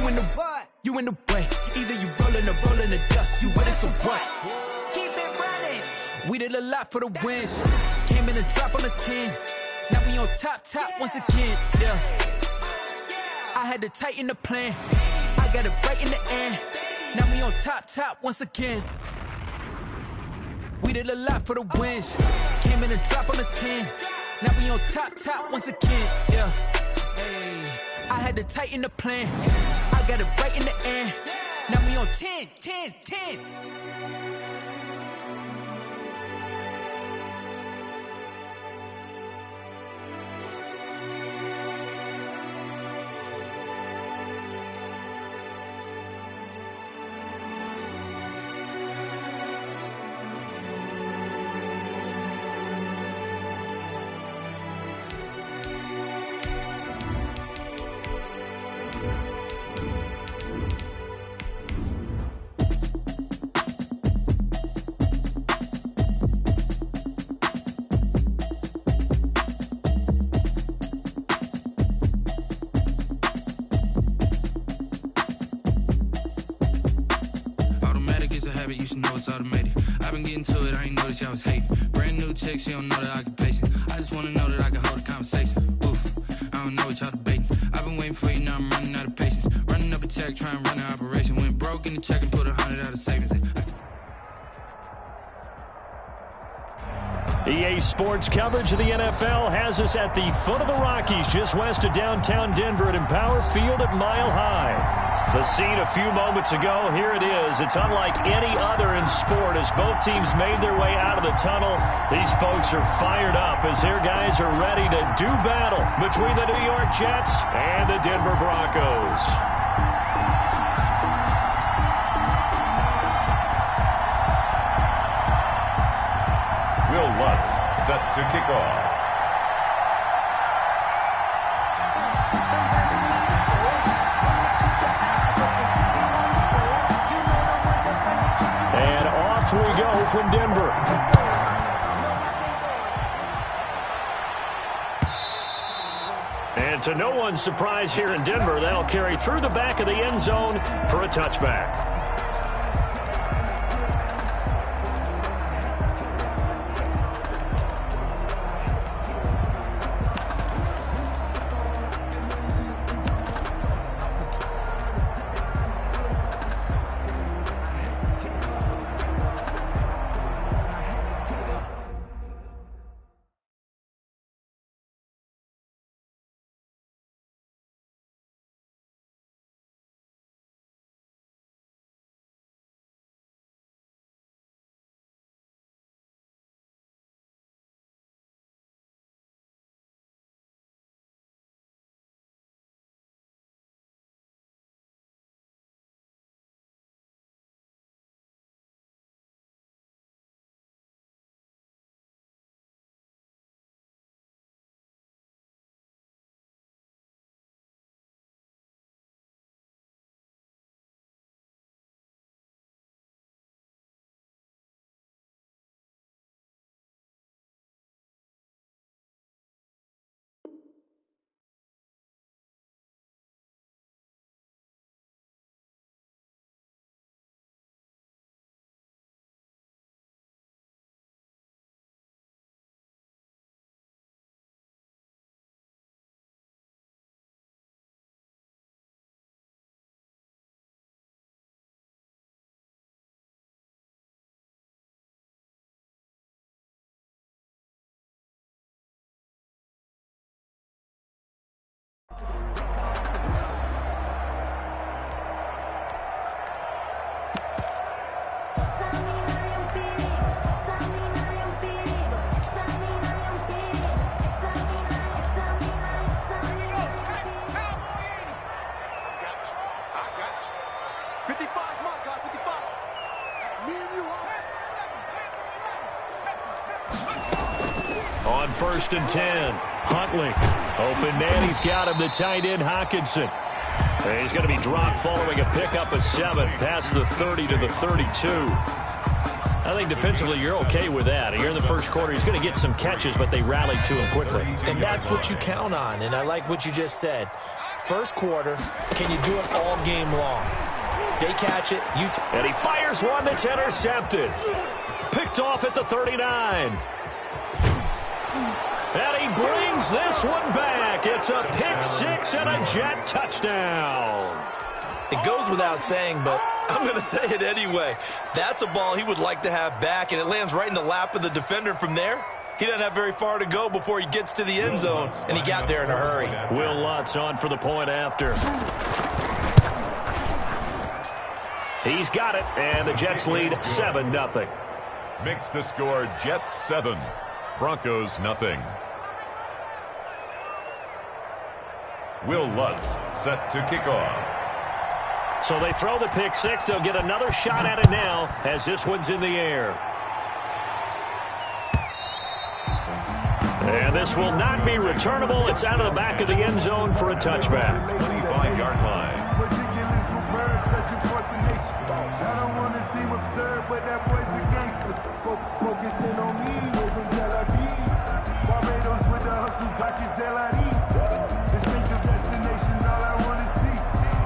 You in the what? You in the way. Either you rolling the dust. You with it, so what? Keep it running. We did a lot for the wins. Came in a drop on the 10. Now we on top once again. Yeah. I had to tighten the plan. I got it right in the end. Now we on top once again. We did a lot for the wins. Came in a drop on the 10. Now we on top once again. Yeah. Hey. I had to tighten the plan. I got it right in the end. Now we on 10. I was hating. Brand new chick, she don't know that I can pace it. I just wanna know that I can hold a conversation. Oof, I don't know what y'all debating. I've been waiting for you, now I'm running out of patience. Running up a check, trying to run an operation. Went broke in the check and put 100 out of savings in. EA Sports coverage of the NFL has us at the foot of the Rockies, just west of downtown Denver at Empower Field at Mile High. The scene a few moments ago, here it is. It's unlike any other in sport as both teams made their way out of the tunnel. These folks are fired up as their guys are ready to do battle between the New York Jets and the Denver Broncos. Will Lutz set to kick off. And off we go from Denver. And to no one's surprise here in Denver, that'll carry through the back of the end zone for a touchback. On 1st and 10, Huntley. Open man, he's got him, the tight end, Hockenson. He's going to be dropped following a pickup of 7, past the 30 to the 32. I think defensively you're okay with that. Here in the first quarter, he's going to get some catches, but they rallied to him quickly. And that's what you count on, and I like what you just said. first quarter. Can you do it all game long? They catch it. And he fires one that's intercepted. Picked off at the 39. And he brings this one back. It's a pick six and a Jet touchdown. It goes without saying, but I'm going to say it anyway. That's a ball he would like to have back, and it lands right in the lap of the defender from there. He doesn't have very far to go before he gets to the end zone, and he got there in a hurry. Will Lutz on for the point after. He's got it, and the Jets lead 7-0. Makes the score Jets 7, Broncos nothing. Will Lutz set to kick off. So they throw the pick six. They'll get another shot at it now as this one's in the air. And this will not be returnable. It's out of the back of the end zone for a touchback. 25-yard line. I don't want to seem absurd, but that boy's a gangster. Focusing on me, we're from Tel Aviv. Barbados with the hustle, pockets LIDs. Distinctive destinations, all I want to see.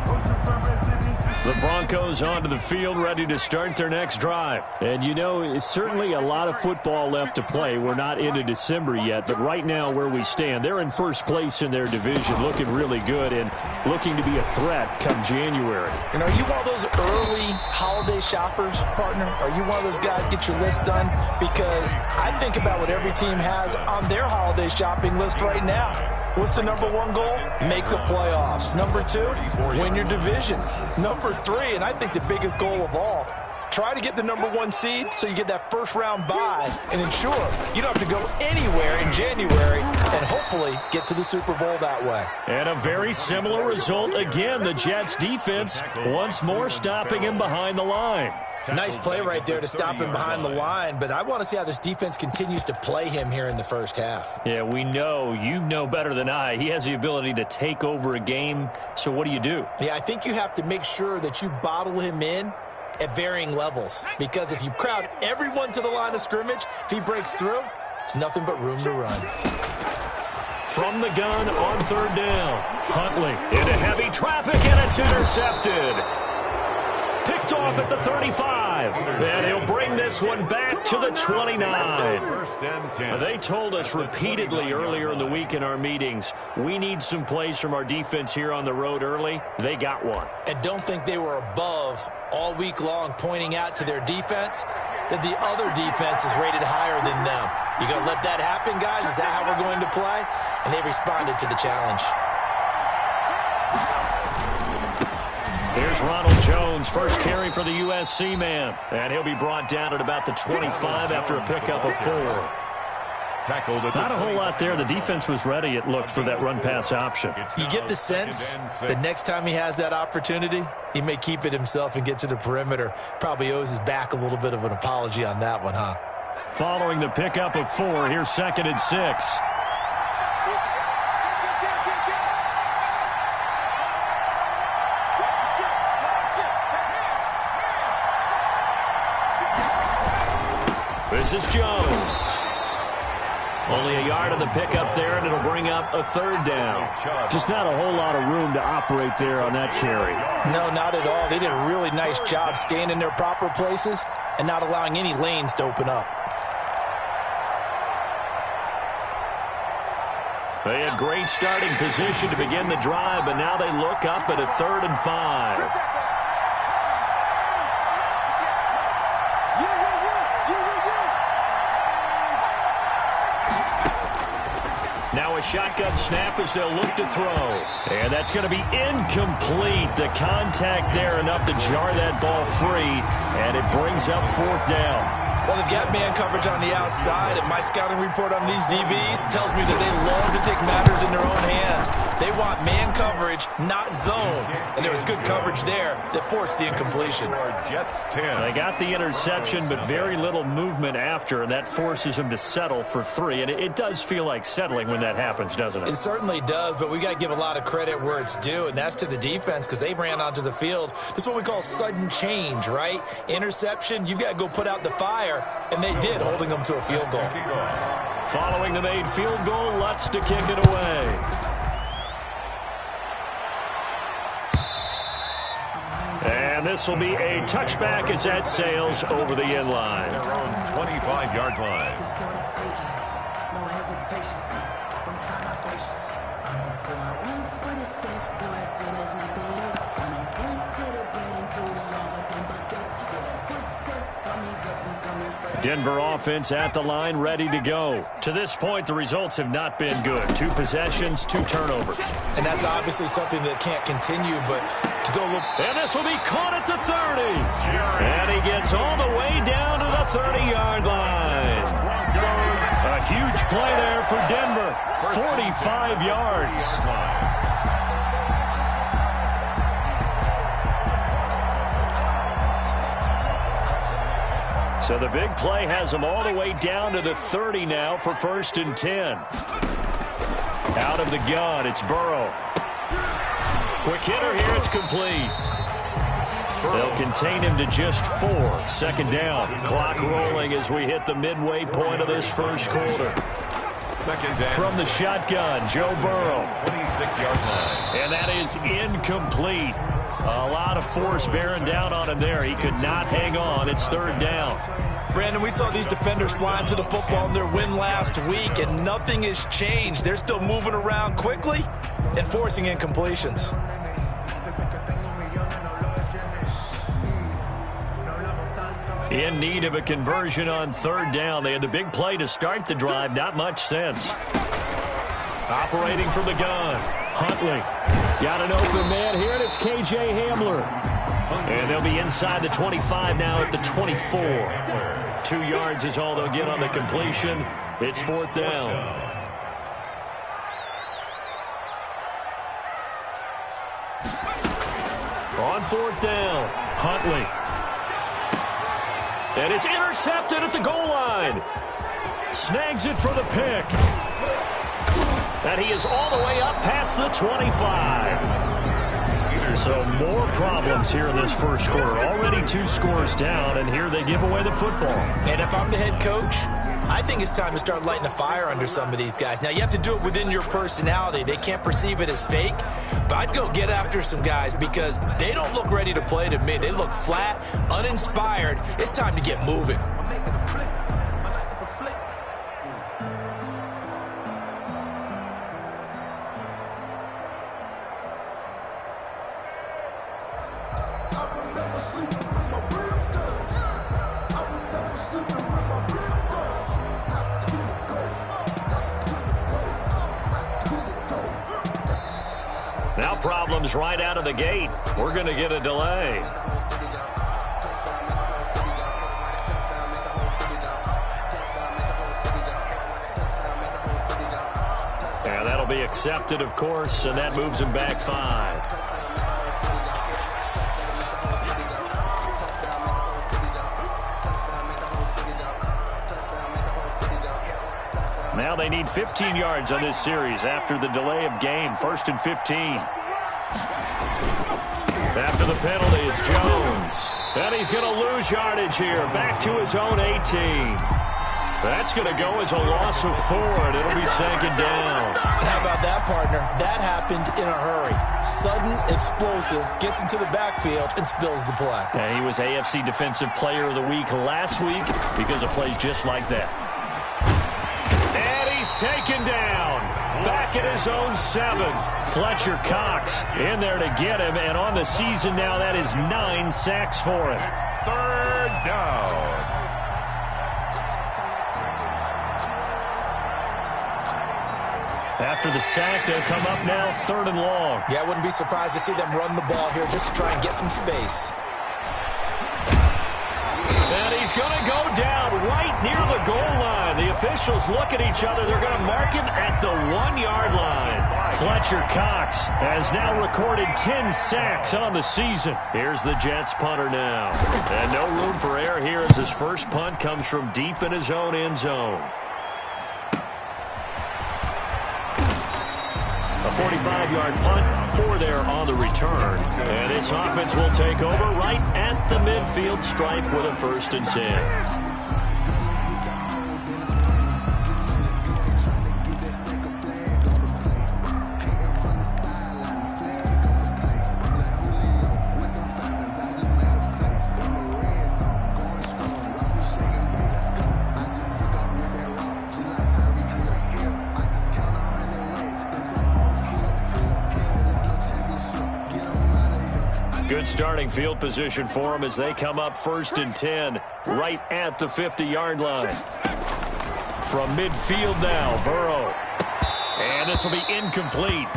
Oceanfront residences. The Broncos onto the field, ready to start their next drive. And you know, it's certainly a lot of football left to play. We're not into December yet, but right now where we stand, they're in first place in their division, looking really good and looking to be a threat come January. And are you one of those early holiday shoppers, partner? Are you one of those guys get your list done? Because I think about what every team has on their holiday shopping list right now. What's the number one goal? Make the playoffs. Number two, win your division. Number three, and I think the biggest goal of all, try to get the number one seed so you get that first round bye and ensure you don't have to go anywhere in January and hopefully get to the Super Bowl that way. And a very similar result again. The Jets defense once more stopping him behind the line. Nice play right there to stop him behind the line, but I want to see how this defense continues to play him here in the first half. Yeah, we know. You know better than I. He has the ability to take over a game, so what do you do? Yeah, I think you have to make sure that you bottle him in at varying levels, because if you crowd everyone to the line of scrimmage, if he breaks through, it's nothing but room to run. From the gun on third down, Huntley into heavy traffic, and it's intercepted. Picked off at the 35, and he'll bring this one back to the 29. First and 10. They told us repeatedly earlier in the week in our meetings, we need some plays from our defense here on the road early. They got one. And don't think they were above all week long pointing out to their defense that the other defense is rated higher than them. You going to let that happen, guys? Is that how we're going to play? And they responded to the challenge. Here's Ronald Jones, first carry for the USC man. And he'll be brought down at about the 25 after a pickup of 4. Tackled at the Not a whole lot there. The defense was ready, it looked, for that run-pass option. You get the sense that next time he has that opportunity, he may keep it himself and get to the perimeter. Probably owes his back a little bit of an apology on that one, huh? Following the pickup of 4, here's 2nd and 6. This is Jones. Only a yard on the pickup there, and it'll bring up a 3rd down. Just not a whole lot of room to operate there on that carry. No, not at all. They did a really nice job staying in their proper places and not allowing any lanes to open up. They had great starting position to begin the drive, but now they look up at a 3rd and 5. Now a shotgun snap as they'll look to throw. And that's going to be incomplete. The contact there enough to jar that ball free, and it brings up 4th down. Well, they've got man coverage on the outside, and my scouting report on these DBs tells me that they love to take matters in their own hands. They want man coverage, not zone. And there was good coverage there that forced the incompletion. Jets 10. They got the interception, but very little movement after, and that forces them to settle for 3. And it does feel like settling when that happens, doesn't it? It certainly does, but we got to give a lot of credit where it's due, and that's to the defense because they ran onto the field. This is what we call sudden change, right? Interception, you got to go put out the fire, and they did, holding them to a field goal. Following the made field goal, Lutz to kick it away. this will be a touchback as that sails over the end line. Their own 25-yard line. No hesitation. Don't try my patience. I'm a boy, one for the safe. Boy, there's nothing left. I'm a point to the bread until we all with them buckets. Yeah, the footsteps coming, guess we coming first. Denver offense at the line, ready to go. To this point, the results have not been good. 2 possessions, 2 turnovers. And that's obviously something that can't continue, but to go look. And this will be caught at the 30. And he gets all the way down to the 30-yard line. A huge play there for Denver. 45 yards. So the big play has them all the way down to the 30 now for 1st and 10. Out of the gun, it's Burrow. Quick hitter here, it's complete. They'll contain him to just 4. 2nd down. Clock rolling as we hit the midway point of this first quarter. 2nd down. From the shotgun, Joe Burrow. 26-yard line. And that is incomplete. A lot of force bearing down on him there. He could not hang on. It's 3rd down. Brandon, we saw these defenders flying to the football in their win last week, and nothing has changed. They're still moving around quickly and forcing incompletions. In need of a conversion on 3rd down. They had the big play to start the drive. Not much sense. Operating from the gun. Huntley. Got an open man here, and it's K.J. Hamler. And they'll be inside the 25 now at the 24. 2 yards is all they'll get on the completion. It's 4th down. On 4th down, Huntley. And it's intercepted at the goal line. Snags it for the pick. And he is all the way up past the 25. So more problems here in this first quarter. Already 2 scores down, and here they give away the football. And if I'm the head coach, I think it's time to start lighting a fire under some of these guys. Now, you have to do it within your personality. They can't perceive it as fake. But I'd go get after some guys because they don't look ready to play to me. They look flat, uninspired. It's time to get moving. Now problems right out of the gate. We're going to get a delay. And that'll be accepted, of course, and that moves him back 5. Now they need 15 yards on this series after the delay of game. 1st and 15. After the penalty, it's Jones. And he's going to lose yardage here. Back to his own 18. That's going to go as a loss of 4, and it'll be 2nd down. How about that, partner? That happened in a hurry. Sudden, explosive, gets into the backfield, and spills the play. And he was AFC Defensive Player of the Week last week because of plays just like that. Taken down. Back at his own 7. Fletcher Cox in there to get him. And on the season now, that is 9 sacks for him. 3rd down. After the sack, they'll come up now 3rd and long. Yeah, I wouldn't be surprised to see them run the ball here just to try and get some space. And he's going to go down right near the goal line. The officials look at each other. They're going to mark him at the 1-yard line. Fletcher Cox has now recorded 10 sacks on the season. Here's the Jets punter now. And no room for error here as his first punt comes from deep in his own end zone. A 45-yard punt, 4 there on the return. And this offense will take over right at the midfield stripe with a 1st and 10. Good starting field position for them as they come up 1st and 10 right at the 50-yard line. From midfield now, Burrow. And this will be incomplete.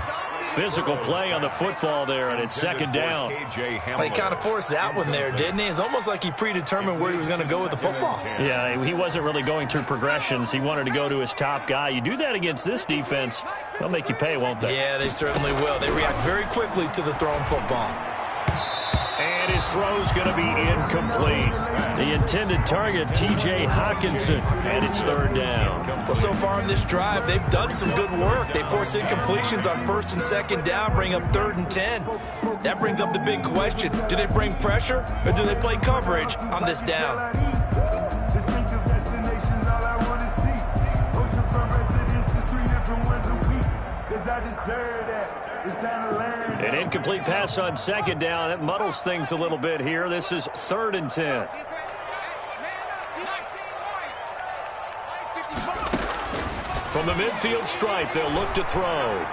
Physical play on the football there, and it's 2nd down. He kind of forced that one there, didn't he? It's almost like he predetermined where he was going to go with the football. Yeah, he wasn't really going through progressions. He wanted to go to his top guy. You do that against this defense, they'll make you pay, won't they? Yeah, they certainly will. They react very quickly to the thrown football. And his throw's going to be incomplete. The intended target, T.J. Hawkinson, and it's 3rd down. Well, so far in this drive, they've done some good work. They force incompletions on 1st and 2nd down, bring up 3rd and 10. That brings up the big question. Do they bring pressure, or do they play coverage on this down? Distinctive destinations, all I want to see. Oceanfront residences, 3 different ones a week. 'Cause I deserve that. It's time to learn. An incomplete pass on 2nd down. That muddles things a little bit here. This is 3rd and 10. From the midfield stripe, they'll look to throw.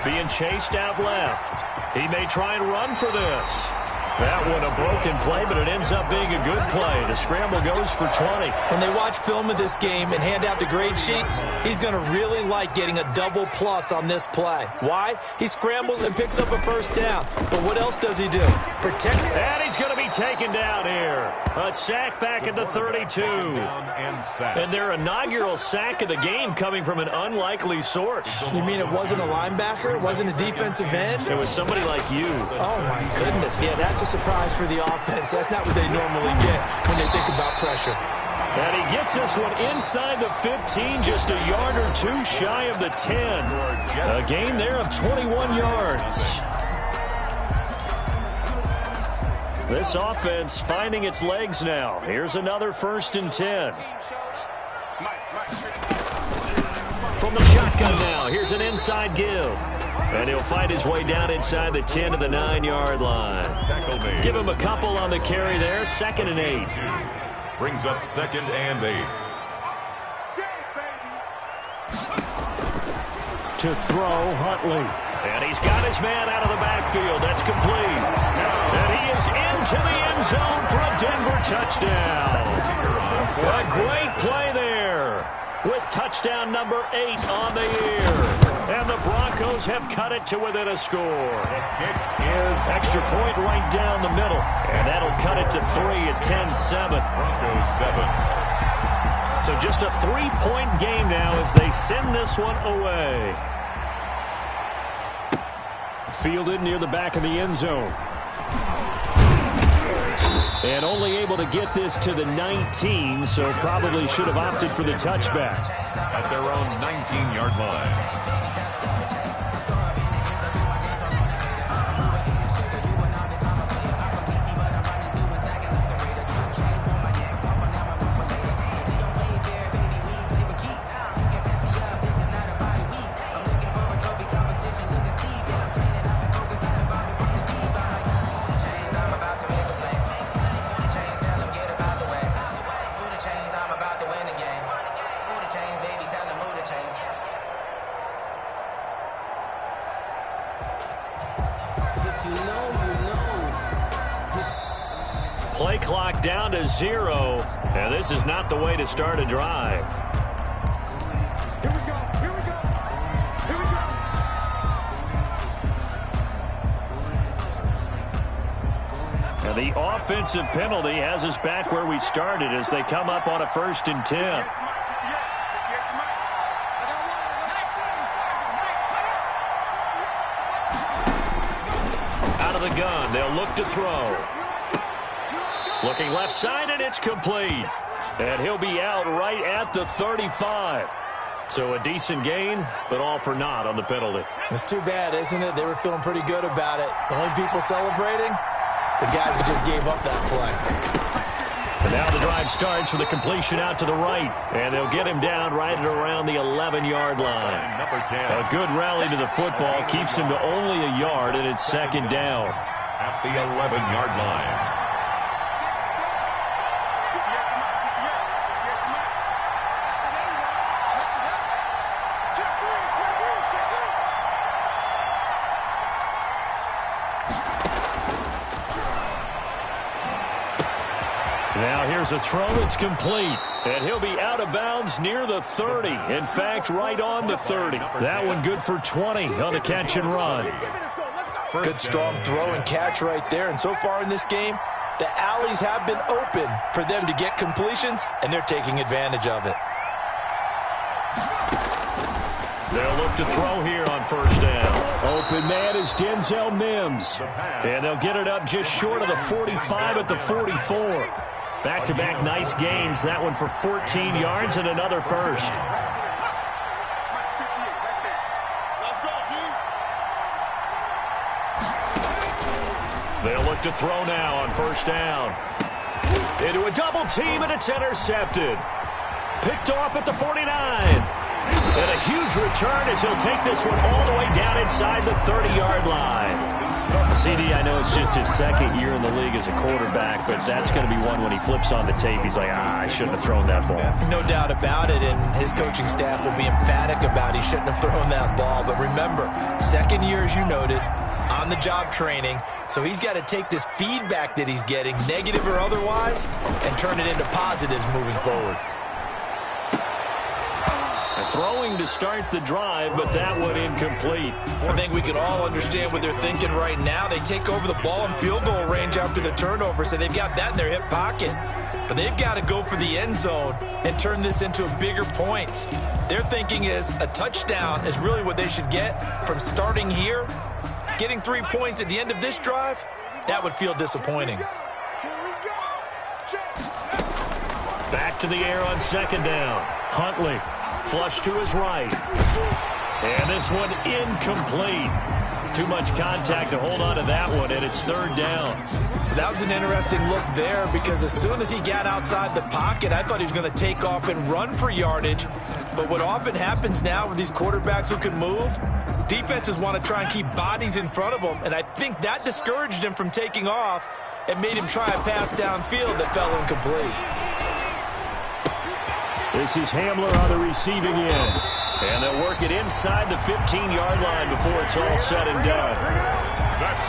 Being chased out left. He may try and run for this. That one a broken play, but it ends up being a good play. The scramble goes for 20. When they watch film of this game and hand out the grade sheets, he's going to really like getting a double plus on this play. Why? He scrambles and picks up a 1st down. But what else does he do? Protect. And he's going to be taken down here. A sack back at the 32. And their inaugural sack of the game coming from an unlikely source. You mean it wasn't a linebacker? It wasn't a defensive end? It was somebody like you. Oh, my goodness. Yeah, that's a surprise for the offense. That's not what they normally get when they think about pressure. And he gets this one inside the 15, just a yard or 2 shy of the 10. A gain there of 21 yards. This offense finding its legs now. Here's another 1st and 10. From the shotgun now, here's an inside give. And he'll find his way down inside the 10 to the 9-yard line. Give him a couple on the carry there. 2nd and 8. Brings up 2nd and 8. To throw, Huntley. And he's got his man out of the backfield. That's complete. And he is into the end zone for a Denver touchdown. A great play there with touchdown number 8 on the year. And the Broncos have cut it to within a score. Extra point right down the middle. And that'll cut it to 3 at 10-7. Broncos 7. So just a 3-point game now as they send this one away. Fielded near the back of the end zone. And only able to get this to the 19, so probably should have opted for the touchback. At their own 19-yard line. Play clock down to 0, and this is not the way to start a drive. Here we go. Here we go. Here we go. And the offensive penalty has us back where we started as they come up on a 1st and 10. Out of the gun, they'll look to throw. Looking left side, and it's complete. And he'll be out right at the 35. So a decent gain, but all for naught on the penalty. It's too bad, isn't it? They were feeling pretty good about it. The only people celebrating, the guys who just gave up that play. And now the drive starts with a completion out to the right. And they'll get him down right at around the 11-yard line. Number 10. A good rally to the football keeps him to only a yard, and it's 2nd down. At the 11-yard line. Now here's a throw that's complete. And he'll be out of bounds near the 30. In fact, right on the 30. That one good for 20 on the catch and run. Good strong throw and catch right there. And so far in this game, the alleys have been open for them to get completions, and they're taking advantage of it. They'll look to throw here on first down. Open man is Denzel Mims. And they'll get it up just short of the 45 at the 44. Back-to-back nice gains. That one for 14 yards and another first. They'll look to throw now on first down. Into a double team, and it's intercepted. Picked off at the 49. And a huge return as he'll take this one all the way down inside the 30-yard line. CD, I know it's just his second year in the league as a quarterback, but that's going to be one when he flips on the tape. He's like, I shouldn't have thrown that ball. No doubt about it, and his coaching staff will be emphatic about he shouldn't have thrown that ball. But remember, second year, as you noted, on-the-job training, so he's got to take this feedback that he's getting, negative or otherwise, and turn it into positives moving forward. Throwing to start the drive, but that one incomplete. I think we can all understand what they're thinking right now. They take over the ball in field goal range after the turnover, so they've got that in their hip pocket. But they've got to go for the end zone and turn this into a bigger point. Their thinking is a touchdown is really what they should get from starting here. Getting 3 points at the end of this drive, that would feel disappointing. Back to the air on second down. Huntley. Flush to his right. And this one incomplete. Too much contact to hold on to that one, and it's third down. That was an interesting look there because as soon as he got outside the pocket, I thought he was going to take off and run for yardage. But what often happens now with these quarterbacks who can move, defenses want to try and keep bodies in front of them, and I think that discouraged him from taking off and made him try a pass downfield that fell incomplete. This is Hamler on the receiving end. And they'll work it inside the 15-yard line before it's all said and done.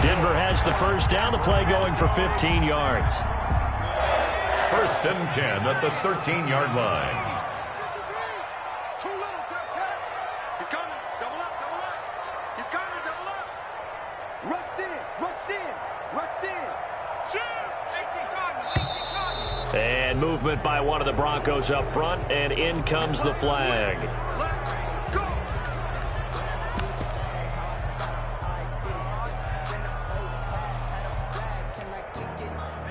Denver has the first down. The play going for 15 yards. First and 10 at the 13-yard line. And movement by one of the Broncos up front, and in comes the flag.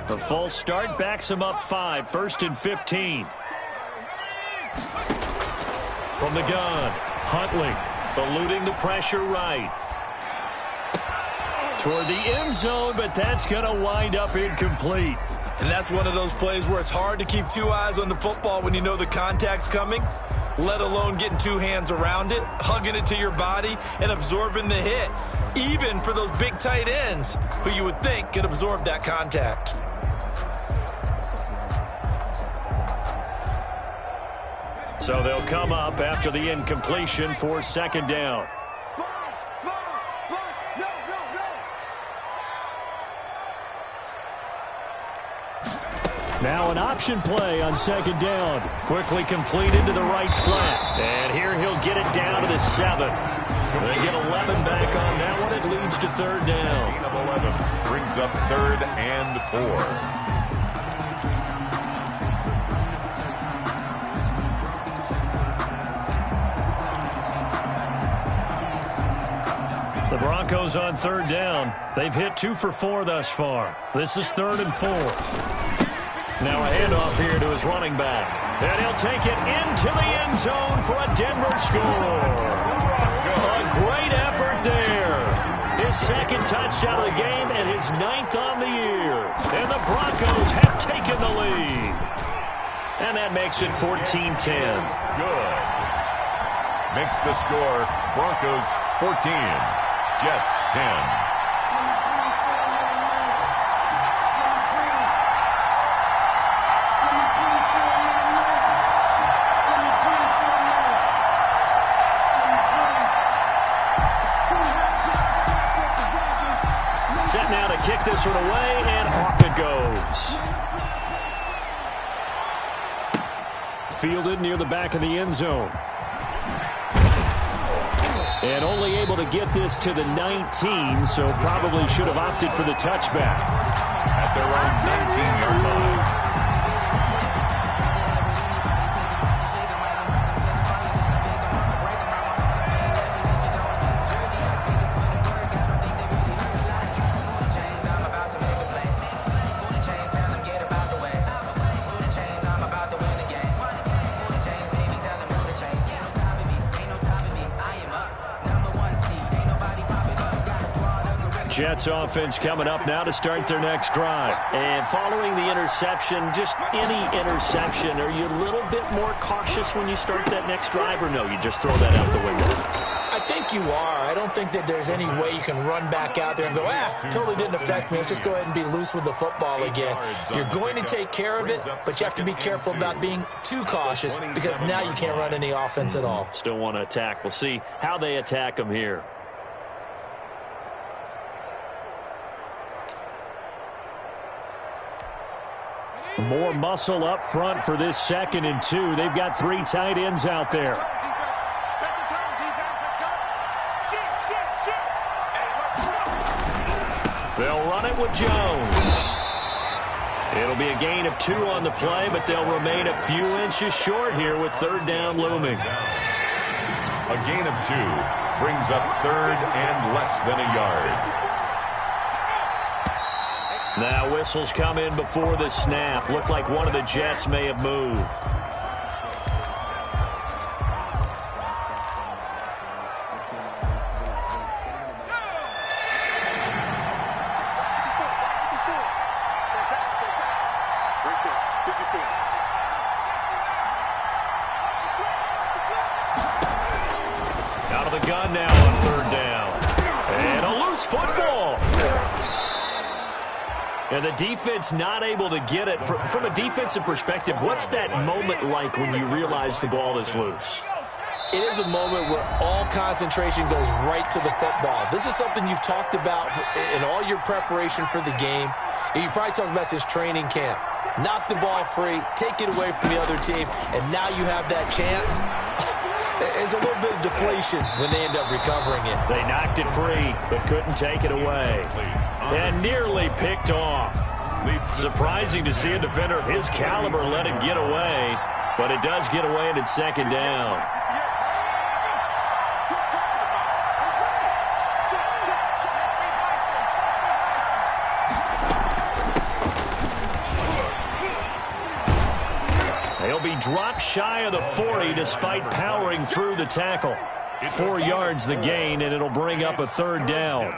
The false start backs him up 5, first and 15. From the gun, Huntley eluding the pressure right. Toward the end zone, but that's going to wind up incomplete. And that's one of those plays where it's hard to keep two eyes on the football when you know the contact's coming, let alone getting two hands around it, hugging it to your body, and absorbing the hit, even for those big tight ends who you would think could absorb that contact. So they'll come up after the incompletion for second down. Now an option play on second down. Quickly completed to the right flat. And here he'll get it down to the 7. They get 11 back on that one. It leads to third down. 11 brings up third and 4. The Broncos on third down. They've hit 2 for 4 thus far. This is third and 4. Now a handoff here to his running back. And he'll take it into the end zone for a Denver score. A great effort there. His second touchdown of the game and his 9th on the year. And the Broncos have taken the lead. And that makes it 14-10. Good. Makes the score Broncos 14, Jets 10. Set now to kick this one away, and off it goes. fielded near the back of the end zone. And only able to get this to the 19, so probably should have opted for the touchback. At their own 19-yard line. Jets offense coming up now to start their next drive. And following the interception, just any interception, are you a little bit more cautious when you start that next drive, or no, you just throw that out the window? I think you are. I don't think that there's any way you can run back out there and go, totally didn't affect me. Let's just go ahead and be loose with the football again. You're going to take care of it, but you have to be careful about being too cautious because now you can't run any offense at all. Still want to attack. We'll see how they attack them here. More muscle up front for this 2nd and 2. They've got 3 tight ends out there. They'll run it with Jones. It'll be a gain of 2 on the play, but they'll remain a few inches short here with 3rd down looming. A gain of 2 brings up 3rd and less than a yard. Now whistles come in before the snap. Looked like one of the Jets may have moved. Out of the gun now on 3rd down. And a loose football. And the defense not able to get it. From a defensive perspective, what's that moment like when you realize the ball is loose? It is a moment where all concentration goes right to the football. This is something you've talked about in all your preparation for the game. And you probably talked about since training camp. Knock the ball free, take it away from the other team, and now you have that chance. There's a little bit of deflation when they end up recovering it. They knocked it free, but couldn't take it away. And nearly picked off. Surprising to see a defender of his caliber let it get away, but it does get away and it's 2nd down. They'll be dropped shy of the 40 despite powering through the tackle. 4 yards the gain, and it'll bring up a 3rd down.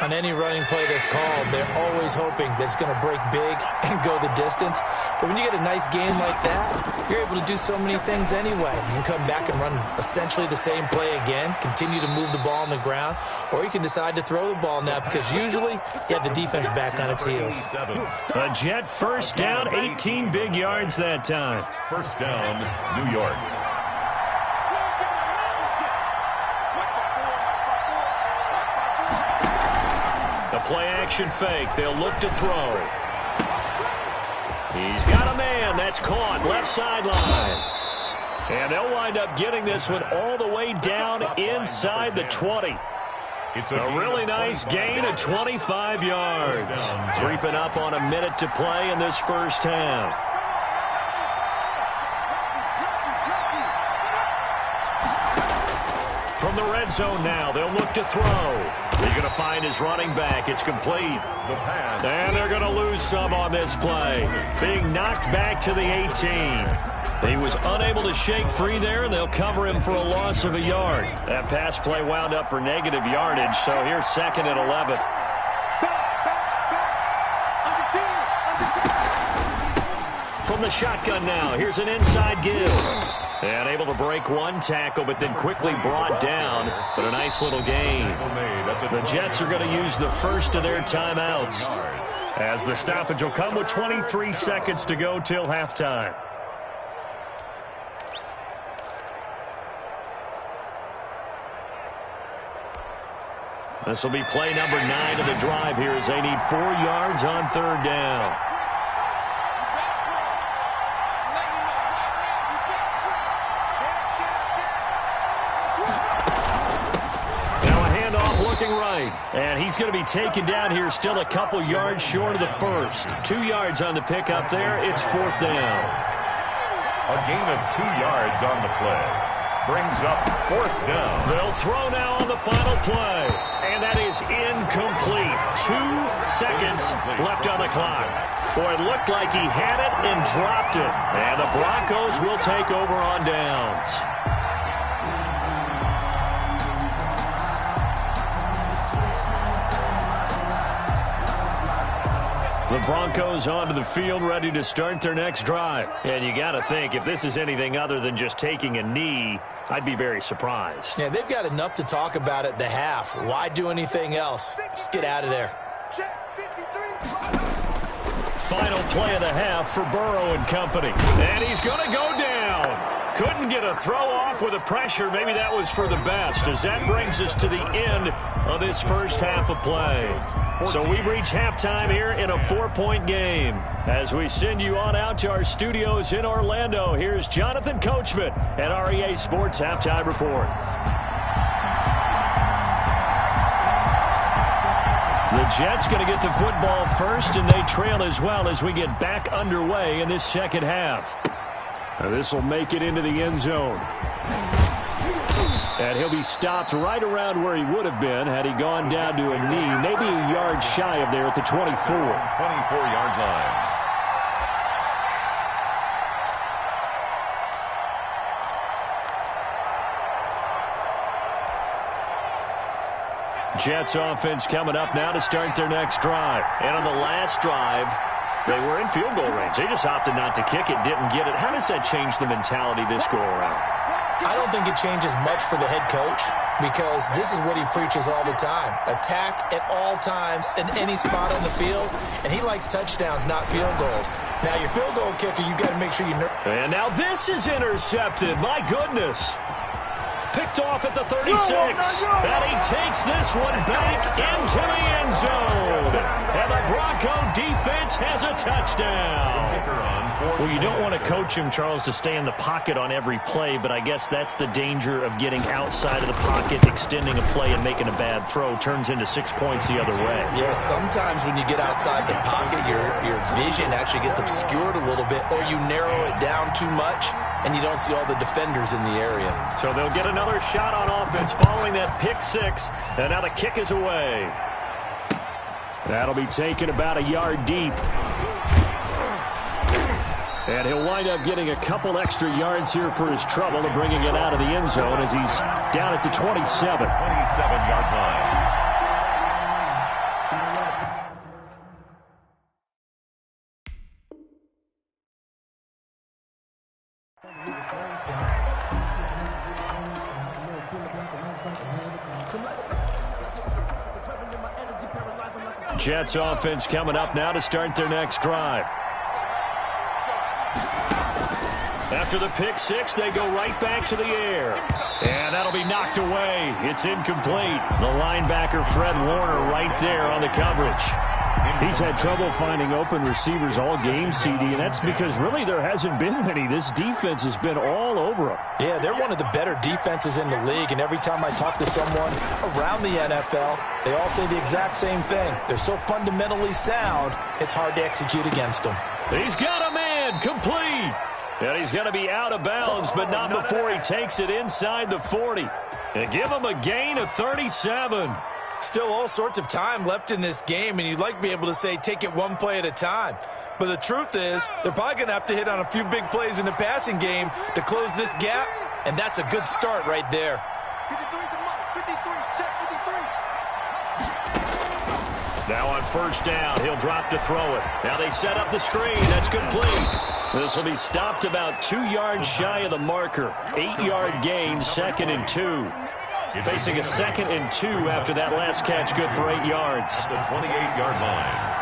On any running play that's called, they're always hoping that it's going to break big and go the distance. But when you get a nice game like that, you're able to do so many things anyway. You can come back and run essentially the same play again, continue to move the ball on the ground, or you can decide to throw the ball now because usually you have the defense back on its heels. A Jet 1st down, 18 big yards that time. 1st down, New York. The play-action fake. They'll look to throw. He's got a man. That's caught. Left sideline. And they'll wind up getting this one all the way down inside the 20. It's a really nice gain of 25 yards. Creeping up on a minute to play in this 1st half. From the red zone now, they'll look to throw. He's going to find his running back. It's complete. And they're going to lose some on this play. Being knocked back to the 18. He was unable to shake free there, and they'll cover him for a loss of a yard. That pass play wound up for negative yardage, so here's 2nd and 11. From the shotgun now, here's an inside give. And able to break one tackle, but then quickly brought down. But a nice little gain. The Jets are going to use the first of their timeouts, as the stoppage will come with 23 seconds to go till halftime. This will be play number 9 of the drive here as they need 4 yards on 3rd down. And he's going to be taken down here still a couple yards short of the first. 2 yards on the pickup there. It's 4th down. A gain of 2 yards on the play. Brings up 4th down. They'll throw now on the final play. And that is incomplete. 2 seconds left on the clock. Boy, it looked like he had it and dropped it. And the Broncos will take over on downs. The Broncos onto the field, ready to start their next drive. And you got to think, if this is anything other than just taking a knee, I'd be very surprised. Yeah, they've got enough to talk about at the half. Why do anything else? Just get out of there. Final play of the half for Burrow and company. And he's going to go down. Couldn't get a throw off with the pressure. Maybe that was for the best, as that brings us to the end of this first half of play. So we've reached halftime here in a 4-point game. As we send you on out to our studios in Orlando, here's Jonathan Coachman at REA Sports Halftime Report. The Jets going to get the football first, and they trail as well as we get back underway in this second half. Now this will make it into the end zone. And he'll be stopped right around where he would have been had he gone down to a knee, maybe a yard shy of there at the 24. 24-yard line. Jets offense coming up now to start their next drive. And on the last drive, they were in field goal range. They just opted not to kick it, didn't get it. How does that change the mentality this go-around? I don't think it changes much for the head coach, because this is what he preaches all the time. Attack at all times in any spot on the field, and he likes touchdowns, not field goals. Now, your field goal kicker, you got to make sure you... And now this is intercepted. My goodness. Picked off at the 36. And he takes this one back into the end zone. And the Bronco defense has a touchdown. Well, you don't want to coach him, Charles, to stay in the pocket on every play, but I guess that's the danger of getting outside of the pocket, extending a play, and making a bad throw turns into 6 points the other way. Yeah, sometimes when you get outside the pocket, your vision actually gets obscured a little bit, or you narrow it down too much, and you don't see all the defenders in the area. So they'll get another shot on offense following that pick six, and now the kick is away. That'll be taken about a yard deep. And he'll wind up getting a couple extra yards here for his trouble to bringing it out of the end zone as he's down at the 27. 27-yard line. Jets offense coming up now to start their next drive. After the pick six, they go right back to the air. And that'll be knocked away. It's incomplete. The linebacker, Fred Warner, right there on the coverage. He's had trouble finding open receivers all game, CD, and that's because really there hasn't been many. This defense has been all over them. Yeah, they're one of the better defenses in the league, and every time I talk to someone around the NFL, they all say the exact same thing. They're so fundamentally sound, it's hard to execute against them. He's got a man, complete. And he's going to be out of bounds, but not before he takes it inside the 40. And give him a gain of 37. Still all sorts of time left in this game, and you'd like to be able to say take it one play at a time. But the truth is, they're probably going to have to hit on a few big plays in the passing game to close this gap, and that's a good start right there. 53, check 53. Now on first down, he'll drop to throw it. Now they set up the screen. That's complete. This will be stopped about 2 yards shy of the marker. 8-yard gain, 2nd and 2. Facing a 2nd and 2 after that last catch, good for 8 yards. At the 28-yard line.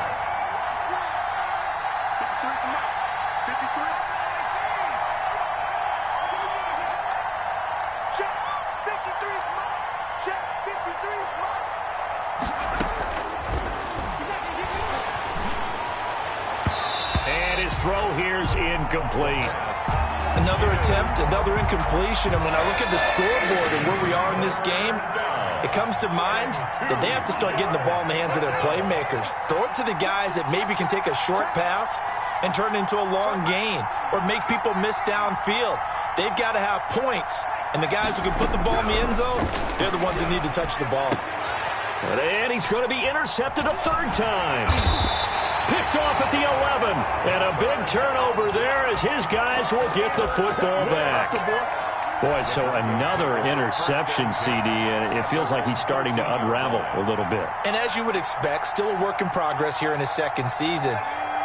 And his throw here's incomplete. Another attempt, another incompletion, and when I look at the scoreboard and where we are in this game, it comes to mind that they have to start getting the ball in the hands of their playmakers. Throw it to the guys that maybe can take a short pass and turn it into a long gain or make people miss downfield. They've got to have points, and the guys who can put the ball in the end zone, they're the ones that need to touch the ball. And he's going to be intercepted a third time. Picked off at the 11. And a big turnover there as his guys will get the football back. Boy, so another interception, CD, and it feels like he's starting to unravel a little bit. And as you would expect, still a work in progress here in his second season.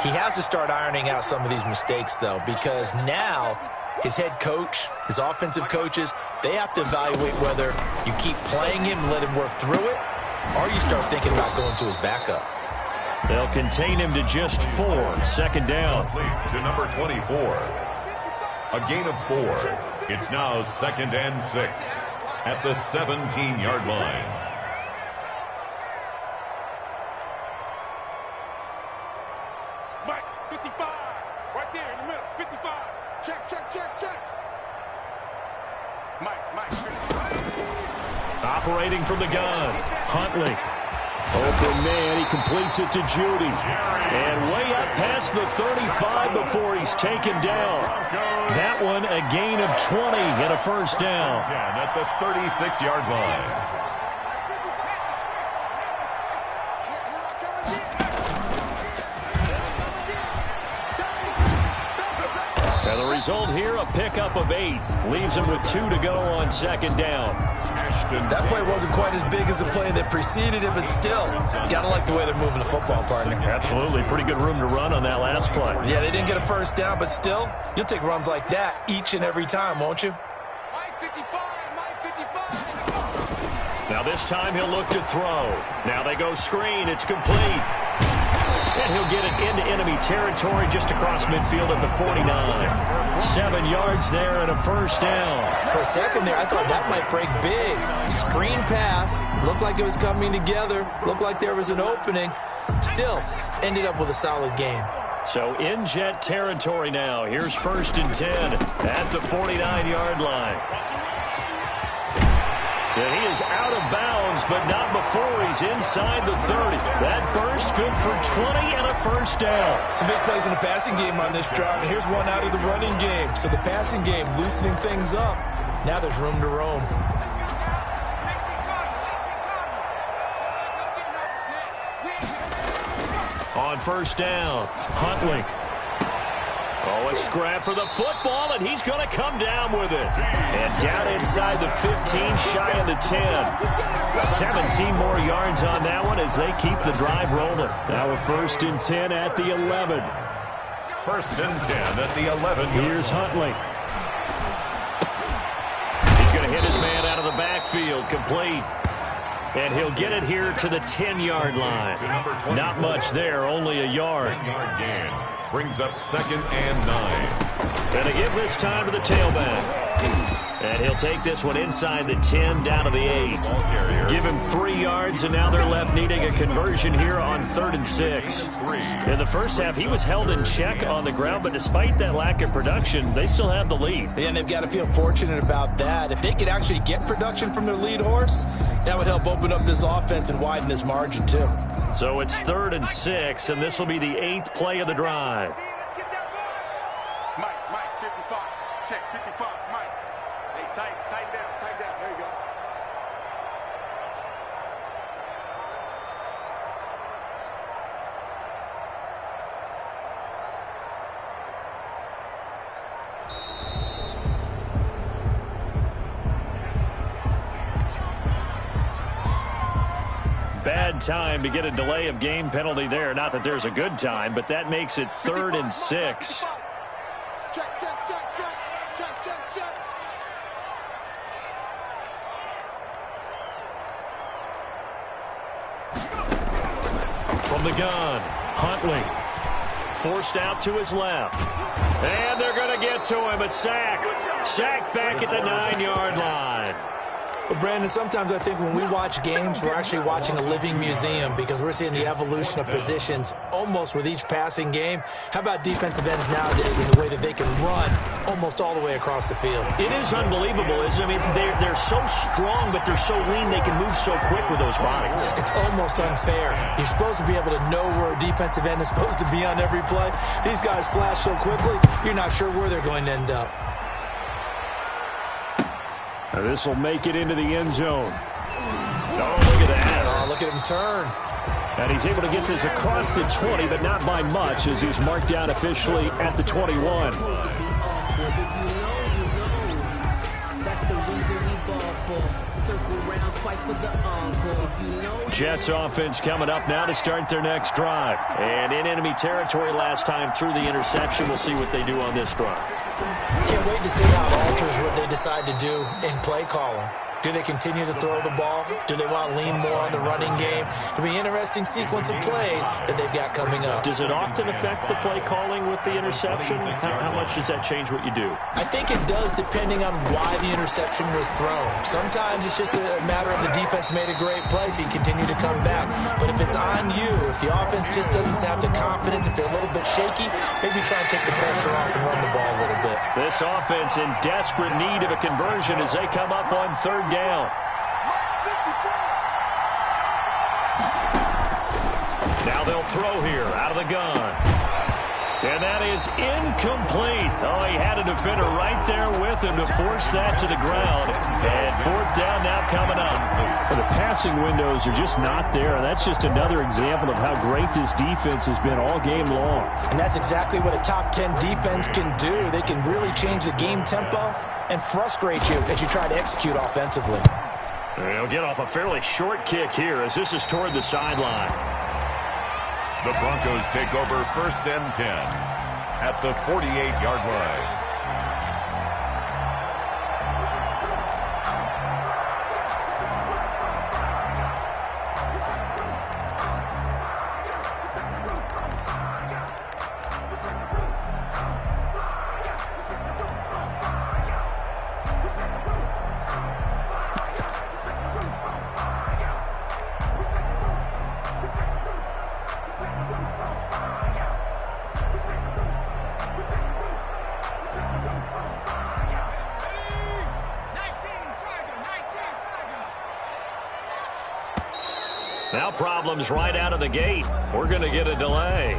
He has to start ironing out some of these mistakes, though, because now his head coach, his offensive coaches, they have to evaluate whether you keep playing him and let him work through it, or you start thinking about going to his backup. They'll contain him to just 4. Second down. To number 24. A gain of 4. It's now 2nd and 6 at the 17-yard line. Mike, 55. Right there in the middle. 55. Check, check, check, check. Mike, 55. Operating from the gun. Huntley. Open man, he completes it to Judy. And way up past the 35 before he's taken down. That one a gain of 20 and a first down. At the 36-yard line. And the result here, a pickup of 8. Leaves him with 2 to go on second down. That play wasn't quite as big as the play that preceded it, but still, got to like the way they're moving the football, partner. Absolutely. Pretty good room to run on that last play. Yeah, they didn't get a first down, but still, you'll take runs like that each and every time, won't you? Mike 55, Mike 55. Now this time he'll look to throw. Now they go screen. It's complete. And he'll get it into enemy territory just across midfield at the 49. 7 yards there and a first down. For a second there, I thought that might break big. Screen pass. Looked like it was coming together. Looked like there was an opening. Still, ended up with a solid game. So in jet territory now. Here's 1st and 10 at the 49-yard line. And he is out of bounds, but not before he's inside the 30. That burst good for 20 and a first down. Some big plays in the passing game on this drive, and here's one out of the running game. So the passing game loosening things up. Now there's room to roam. On first down, Huntley. Oh, a scrap for the football, and he's going to come down with it. And down inside the 15, shy of the 10. 17 more yards on that one as they keep the drive rolling. Now a 1st and 10 at the 11. 1st and 10 at the 11. Here's Huntley. He's going to hit his man out of the backfield, complete. And he'll get it here to the 10-yard line. Not much there, only a yard. 10-yard gain. Brings up 2nd and 9. And they give this time to the tailback. And he'll take this one inside the 10 down to the 8. Give him 3 yards, and now they're left needing a conversion here on 3rd and 6. In the first half, he was held in check on the ground, but despite that lack of production, they still have the lead. Yeah, and they've got to feel fortunate about that. If they could actually get production from their lead horse, that would help open up this offense and widen this margin, too. So it's 3rd and 6, and this will be the 8th play of the drive. Mike 55. Check 55, Mike. Hey, tighten down. There you go. Bad time to get a delay of game penalty there. Not that there's a good time, but that makes it 3rd and 6. Check. From the gun, Huntley. Forced out to his left. And they're going to get to him. A sack. Sacked back at the 9-yard line. Well, Brandon, sometimes I think when we watch games, we're actually watching a living museum because we're seeing the evolution of positions almost with each passing game. How about defensive ends nowadays and the way that they can run almost all the way across the field? It is unbelievable, isn't it? I mean, they're so strong, but they're so lean, they can move so quick with those bodies. It's almost unfair. You're supposed to be able to know where a defensive end is supposed to be on every play. These guys flash so quickly, you're not sure where they're going to end up. Now this will make it into the end zone. Oh, look at that. Oh, look at him turn. And he's able to get this across the 20, but not by much as he's marked down officially at the 21. Jets offense coming up now to start their next drive. And in enemy territory last time through the interception. We'll see what they do on this drive. Can't wait to see how it alters what they decide to do in play calling. Do they continue to throw the ball? Do they want to lean more on the running game? It'll be an interesting sequence of plays that they've got coming up. Does it often affect the play calling with the interception? How much does that change what you do? I think it does depending on why the interception was thrown. Sometimes it's just a matter of the defense made a great play, so you continue to come back. But if it's on you, if the offense just doesn't have the confidence, if they're a little bit shaky, maybe try and take the pressure off and run the ball a little bit. This offense in desperate need of a conversion as they come up on third down. Now they'll throw here out of the gun. And that is incomplete. Oh, he had a defender right there with him to force that to the ground. And fourth down now coming up. Well, the passing windows are just not there. That's just another example of how great this defense has been all game long. And that's exactly what a top 10 defense can do. They can really change the game tempo and frustrate you as you try to execute offensively. They'll get off a fairly short kick here as this is toward the sideline. The Broncos take over first and 10 at the 48-yard line. Now problems right out of the gate. We're going to get a delay.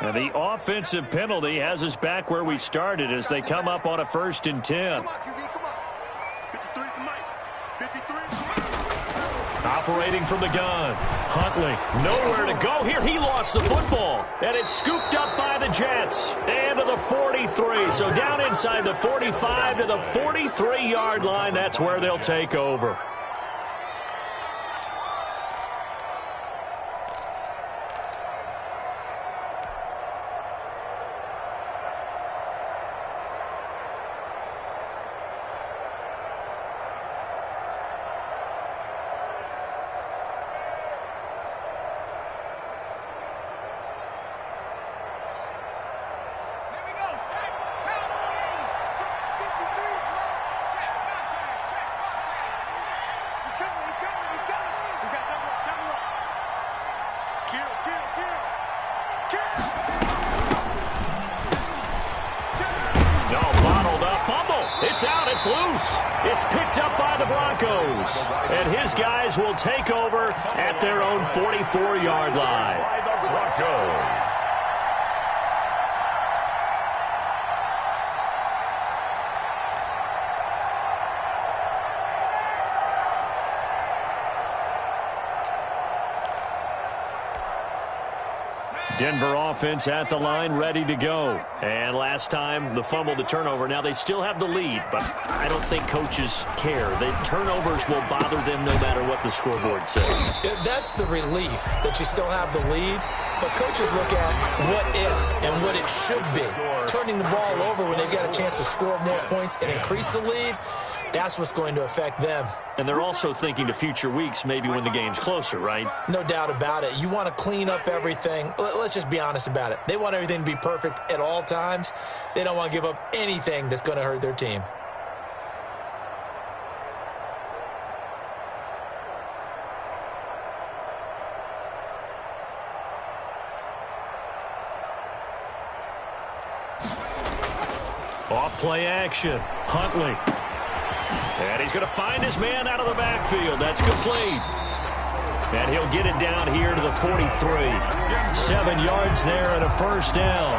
And the offensive penalty has us back where we started as they come up on a first and 10. Operating from the gun. Huntley, nowhere to go here. He lost the football. And it's scooped up by the Jets. And to the 43. So down inside the 45 to the 43-yard line. That's where they'll take over. It's out. It's loose. It's picked up by the Broncos. And his guys will take over at their own 44-yard line. By the Broncos. Denver offense at the line, ready to go. And last time, the fumble, the turnover. Now they still have the lead, but I don't think coaches care. The turnovers will bother them no matter what the scoreboard says. That's the relief that you still have the lead. But coaches look at what if and what it should be. Turning the ball over when they've got a chance to score more points and increase the lead, that's what's going to affect them. And they're also thinking to future weeks, maybe when the game's closer, right? No doubt about it. You want to clean up everything. Let's just be honest about it. They want everything to be perfect at all times. They don't want to give up anything that's going to hurt their team. Off play action. Huntley. And he's going to find his man out of the backfield. That's complete. And he'll get it down here to the 43. 7 yards there and a first down.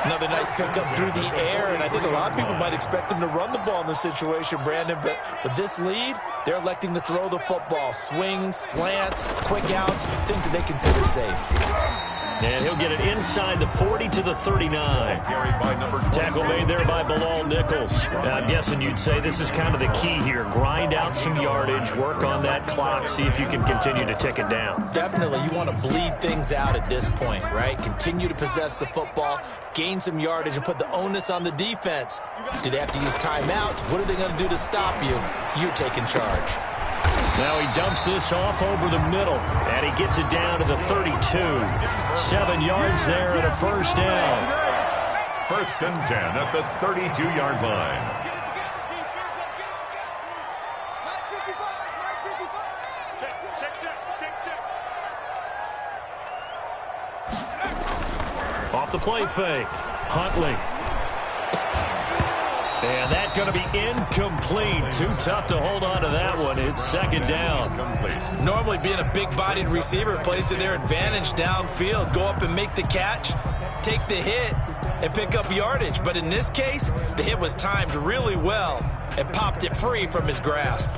Another nice pickup through the air, and I think a lot of people might expect him to run the ball in this situation, Brandon, but with this lead, they're electing to throw the football. Swings, slants, quick outs, things that they consider safe. And he'll get it inside the 40 to the 39. Tackle made there by Bilal Nichols. I'm guessing you'd say this is kind of the key here. Grind out some yardage, work on that clock, see if you can continue to tick it down. Definitely, you want to bleed things out at this point, right? Continue to possess the football, gain some yardage, and put the onus on the defense. Do they have to use timeouts? What are they going to do to stop you? You taking charge. Now he dumps this off over the middle, and he gets it down to the 32. 7 yards there and a first down. 1st and 10 at the 32-yard line. Off the play fake. Huntley. And that's going to be incomplete. Too tough to hold on to that one. It's 2nd down. Normally being a big-bodied receiver plays to their advantage downfield. Go up and make the catch, take the hit, and pick up yardage. But in this case, the hit was timed really well and popped it free from his grasp.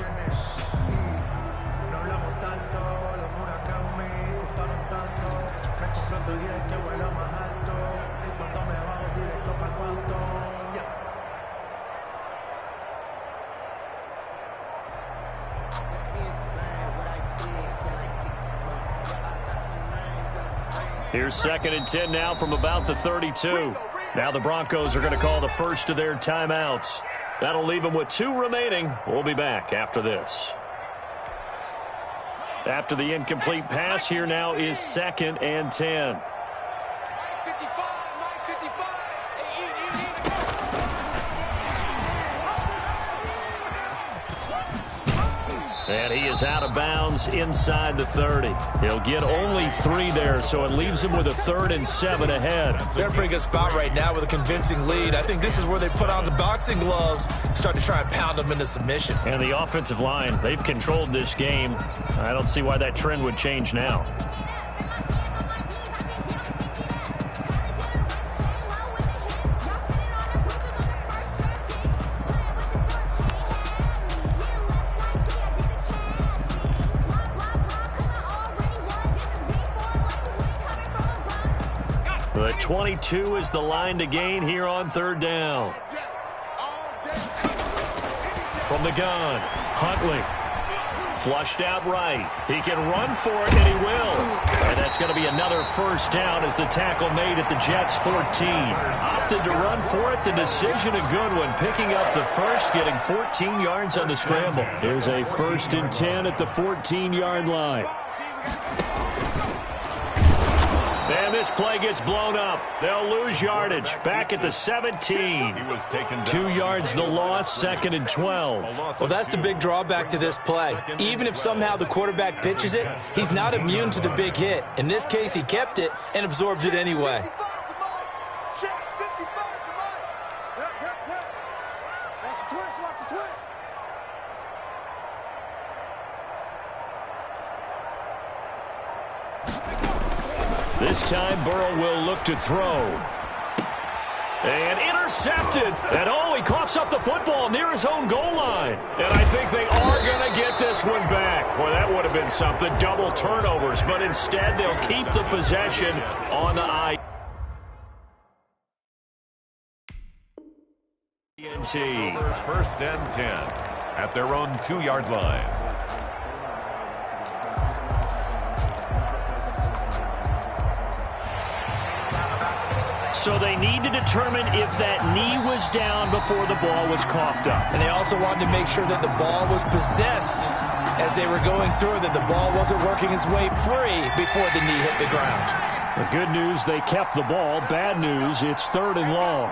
Here's 2nd and 10 now from about the 32. Now the Broncos are going to call the first of their timeouts. That'll leave them with 2 remaining. We'll be back after this. After the incomplete pass, here now is 2nd and 10. And he is out of bounds inside the 30. He'll get only 3 there, so it leaves him with a 3rd and 7 ahead. They're in a pretty good spot right now with a convincing lead. I think this is where they put on the boxing gloves, start to try and pound them into submission. And the offensive line, they've controlled this game. I don't see why that trend would change now. The 22 is the line to gain here on 3rd down. From the gun, Huntley. Flushed out right. He can run for it, and he will. And that's going to be another first down as the tackle made at the Jets' 14. Opted to run for it. The decision a good one. Picking up the first, getting 14 yards on the scramble. Here's a 1st and 10 at the 14-yard line. And this play gets blown up. They'll lose yardage. Back at the 17. 2 yards the loss, 2nd and 12. Well, that's the big drawback to this play. Even if somehow the quarterback pitches it, he's not immune to the big hit. In this case, he kept it and absorbed it anyway. This time, Burrow will look to throw. And intercepted. And he coughs up the football near his own goal line. And I think they are going to get this one back. Well, that would have been something. Double turnovers. But instead, they'll keep the possession on the eye. First and 10 at their own 2-yard line. So they need to determine if that knee was down before the ball was coughed up. And they also wanted to make sure that the ball was possessed as they were going through, that the ball wasn't working its way free before the knee hit the ground. The good news, they kept the ball. Bad news, it's 3rd and long.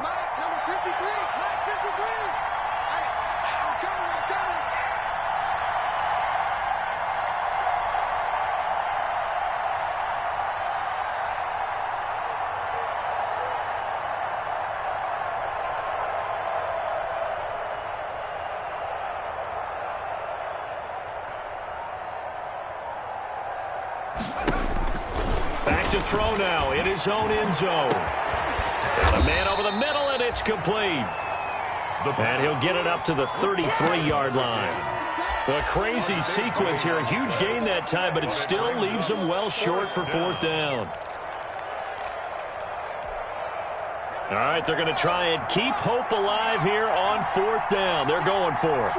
Back to throw now in his own end zone. And a man over the middle, and it's complete. And he'll get it up to the 33-yard line. A crazy sequence here. A huge gain that time, but it still leaves them well short for 4th down. All right, they're going to try and keep hope alive here on 4th down. They're going for it.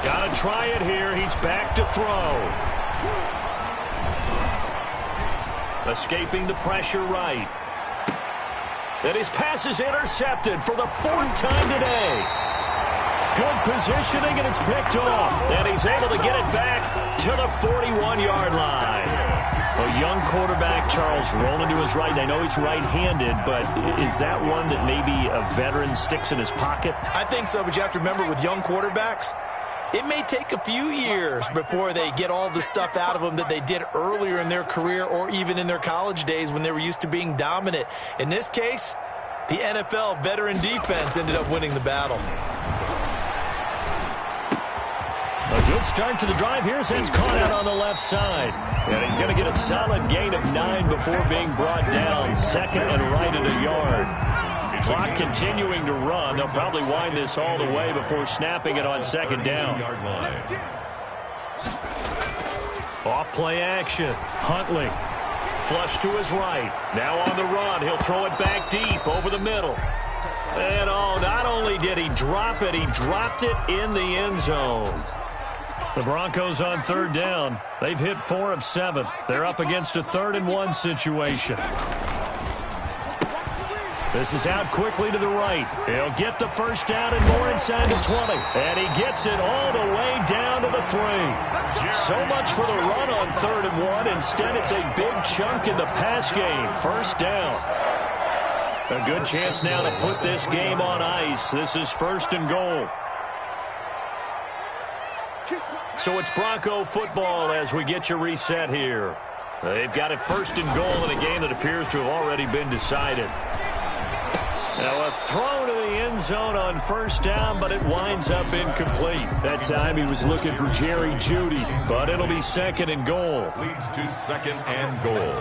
Got to try it here. He's back to throw. Escaping the pressure right. And his pass is intercepted for the 4th time today. Good positioning, and it's picked off. And he's able to get it back to the 41-yard line. A young quarterback, Charles, rolling to his right. I know he's right-handed, but is that one that maybe a veteran sticks in his pocket? I think so, but you have to remember with young quarterbacks, it may take a few years before they get all the stuff out of them that they did earlier in their career or even in their college days when they were used to being dominant. In this case, the NFL veteran defense ended up winning the battle. A good start to the drive. Here's Heads caught out on the left side. And he's going to get a solid gain of 9 before being brought down. 2nd and right at a yard. Clock continuing to run. They'll probably wind this all the way before snapping it on 2nd down. Off play action. Huntley. Flush to his right. Now on the run. He'll throw it back deep over the middle. And not only did he drop it, he dropped it in the end zone. The Broncos on 3rd down. They've hit 4 of 7. They're up against a 3rd and 1 situation. This is out quickly to the right. He'll get the 1st down and more inside the 20. And he gets it all the way down to the 3. So much for the run on 3rd and 1. Instead, it's a big chunk in the pass game. 1st down. A good chance now to put this game on ice. This is 1st and goal. So it's Bronco football as we get you reset here. They've got it 1st and goal in a game that appears to have already been decided. Now a throw to the end zone on 1st down, but it winds up incomplete. That time he was looking for Jerry Jeudy, but it'll be 2nd and goal. Leads to 2nd and goal.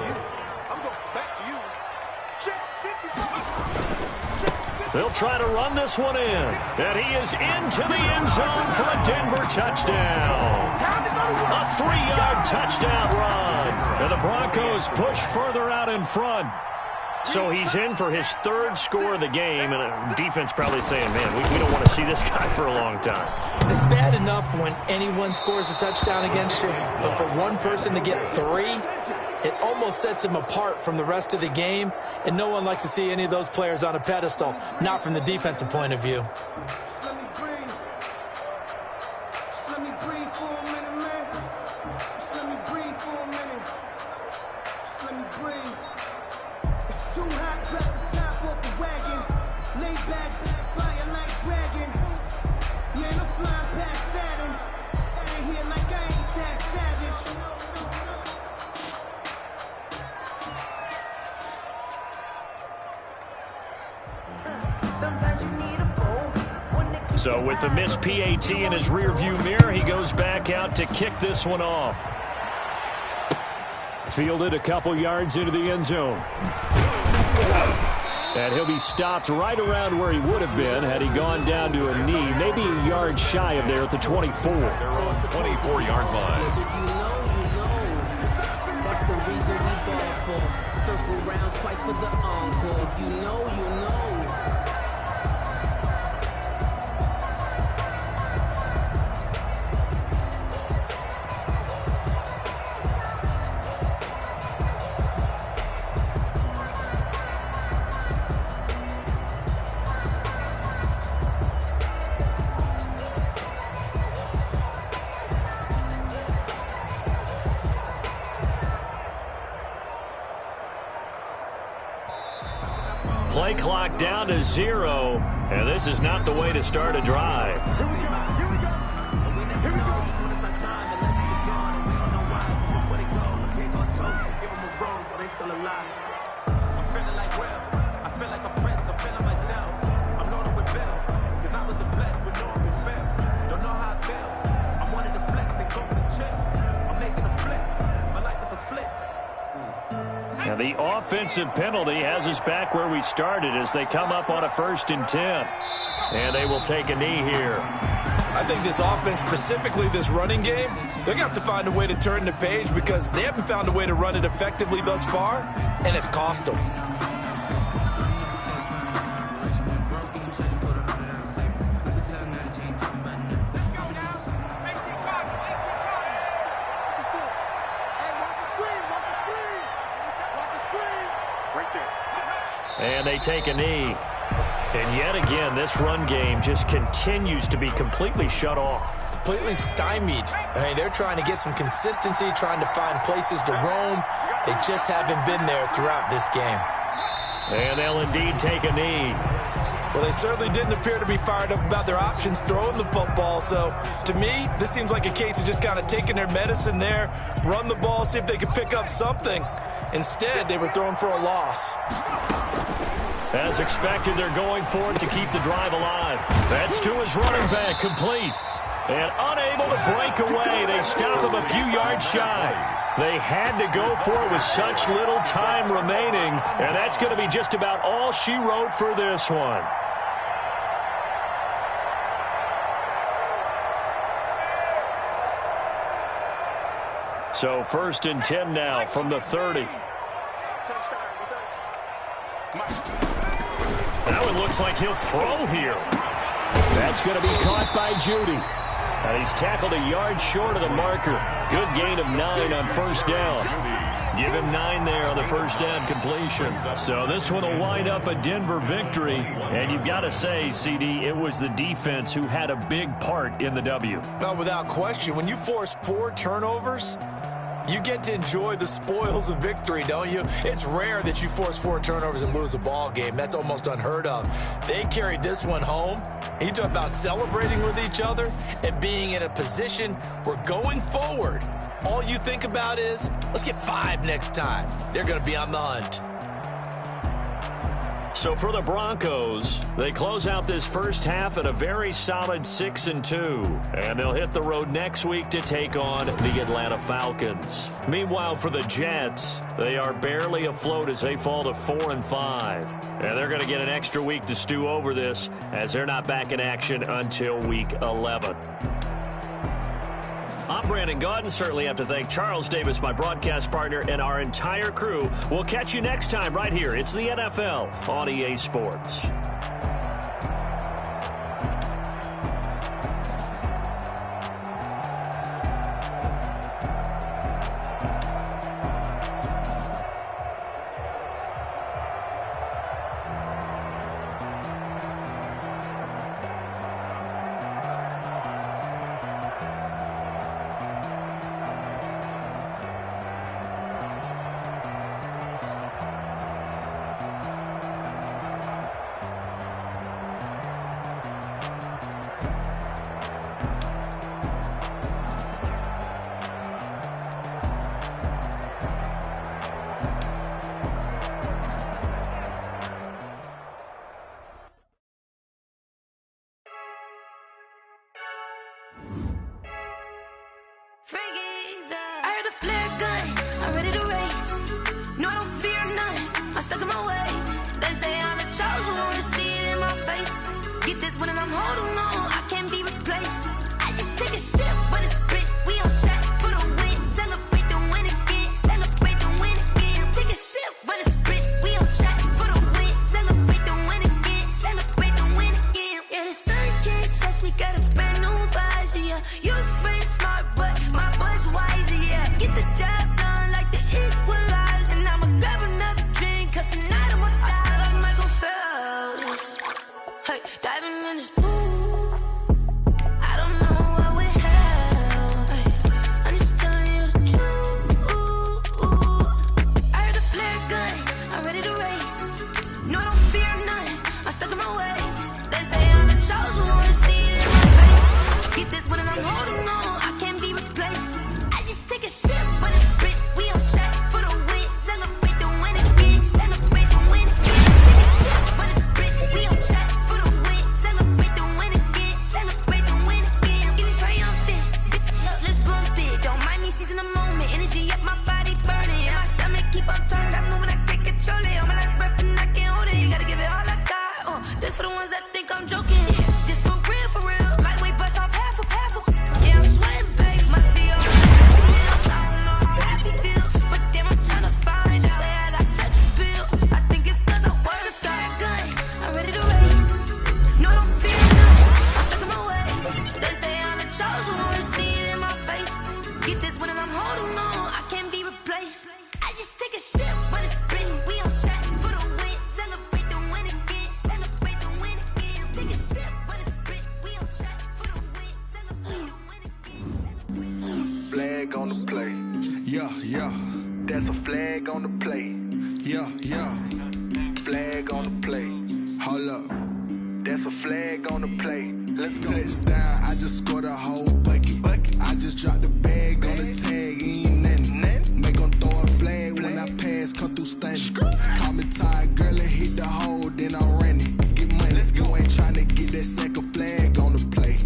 They'll try to run this one in. And he is into the end zone for a Denver touchdown. A 3-yard touchdown run. And the Broncos push further out in front. So he's in for his 3rd score of the game, and defense probably saying, man, we don't want to see this guy for a long time. It's bad enough when anyone scores a touchdown against you, but for one person to get 3, it almost sets him apart from the rest of the game, and no one likes to see any of those players on a pedestal, not from the defensive point of view. So with the missed PAT in his rearview mirror, he goes back out to kick this one off. Fielded a couple yards into the end zone. And he'll be stopped right around where he would have been had he gone down to a knee, maybe a yard shy of there at the 24. Their own 24-yard line. If you know, that's the reason we ball for. Circle round twice for the encore. If you know, you know. Play clock down to 0, and this is not the way to start a drive. And the offensive penalty has us back where we started as they come up on a 1st and 10. And they will take a knee here. I think this offense, specifically this running game, they're going to have to find a way to turn the page because they haven't found a way to run it effectively thus far, and it's cost them. And they take a knee. And yet again, this run game just continues to be completely shut off. Completely stymied. I mean, they're trying to get some consistency, trying to find places to roam. They just haven't been there throughout this game. And they'll indeed take a knee. Well, they certainly didn't appear to be fired up about their options throwing the football. So, to me, this seems like a case of just kind of taking their medicine there, run the ball, see if they could pick up something. Instead, they were throwing for a loss. As expected, they're going for it to keep the drive alive. That's to his running back, complete. And unable to break away. They stop him a few yards shy. They had to go for it with such little time remaining. And that's going to be just about all she wrote for this one. So 1st and 10 now from the 30. That one looks like he'll throw here. That's going to be caught by Judy. And he's tackled a yard short of the marker. Good gain of 9 on 1st down. Give him 9 there on the 1st down completion. So this one will wind up a Denver victory. And you've got to say, CD, it was the defense who had a big part in the W. Well, without question, when you force 4 turnovers, you get to enjoy the spoils of victory, don't you? It's rare that you force 4 turnovers and lose a ball game. That's almost unheard of. They carried this one home. You talk about celebrating with each other and being in a position where going forward, all you think about is, let's get 5 next time. They're going to be on the hunt. So for the Broncos, they close out this first half at a very solid 6-2. And they'll hit the road next week to take on the Atlanta Falcons. Meanwhile, for the Jets, they are barely afloat as they fall to 4-5. And they're going to get an extra week to stew over this as they're not back in action until week 11. I'm Brandon Gaudin. Certainly have to thank Charles Davis, my broadcast partner, and our entire crew. We'll catch you next time right here. It's the NFL on EA Sports. They say I'm the chosen one, to see it in my face. Get this one and I'm holding on, I can't be replaced. I just take a sip when it's split, we on track for the win. Celebrate the win again, celebrate the win again. Take a sip when it's split, we on track for the win. Celebrate the win again, celebrate the win again. Yeah, the sun can't touch me, got a brand new visor, yeah. You're friend smart, but my bud's wiser, yeah. Get the job done like the equalizer. And I'ma grab another drink, cause tonight I'ma die like Michael Phelps. Hey, diving in this pool, I don't know what we have. Hey, I'm just telling you the truth. I heard the flare gun, I'm ready to race. No, I don't fear none, I'm stuck in my ways. They say I'm the chosen one, to see it in my face. Get this one and I'm holding on, I can't be replaced. I just take a sip when it's split, we on track for the win. Celebrate the win again, celebrate the win again. Take a sip when it's split, we on track for the win. Celebrate the win again, celebrate the win again. Getting triumphant, look, let's bump it. Don't mind me seizing the moment, energy up my body burning. And my stomach keep up talking, stop moving, I can't control it. On my last breath and I can't hold it, you gotta give it all I got. This for the ones that think I'm joking. This for real, lightweight bust off half a. Yeah, I'm sweating, babe, must be all I don't know how happy feels, but damn, I'm trying to find out. Say I got sex appeal, I think it's cause I wear the flag gun. I'm ready to race, no, I don't fear none, I'm stuck in my ways. They say I'm the chosen one, to see it in my face. Get this one and I'm holding on, I can't be replaced. I just take a sip when it's split, we on track for the win. Celebrate the win again, celebrate the win again. Take a sip when it's split, we on track for the win. Celebrate the win again, celebrate the win. Flag on the play. Yeah, yeah, That's a flag on the play. yeah, yeah. Flag on the play. Hold up. That's a flag on the play. Let's go. Touchdown, I just scored a whole bucket. I just dropped the bag on the tag, ain't nothing. Make 'em throw a flag when I pass, come through stunning. Call me tired, girl, and hit the hole, then I'm running. Get money, you ain't tryna get that second flag on the play.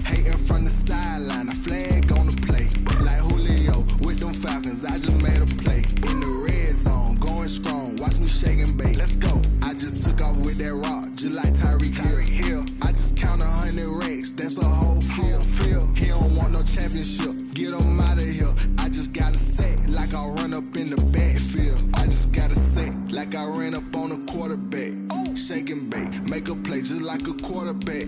Hating from the sideline, a flag on the play. Like Julio with them Falcons, I just made a play. In the red zone, going strong, watch me shake and bake. Let's go. I just took off with that rock, just like Tyreek Hill. I just count 100 racks, that's a whole field. He don't want no championship, get him out of here. I just gotta set like I run up in the backfield. I just gotta set like I ran up on a quarterback. Shake and bake, make a play just like a quarterback.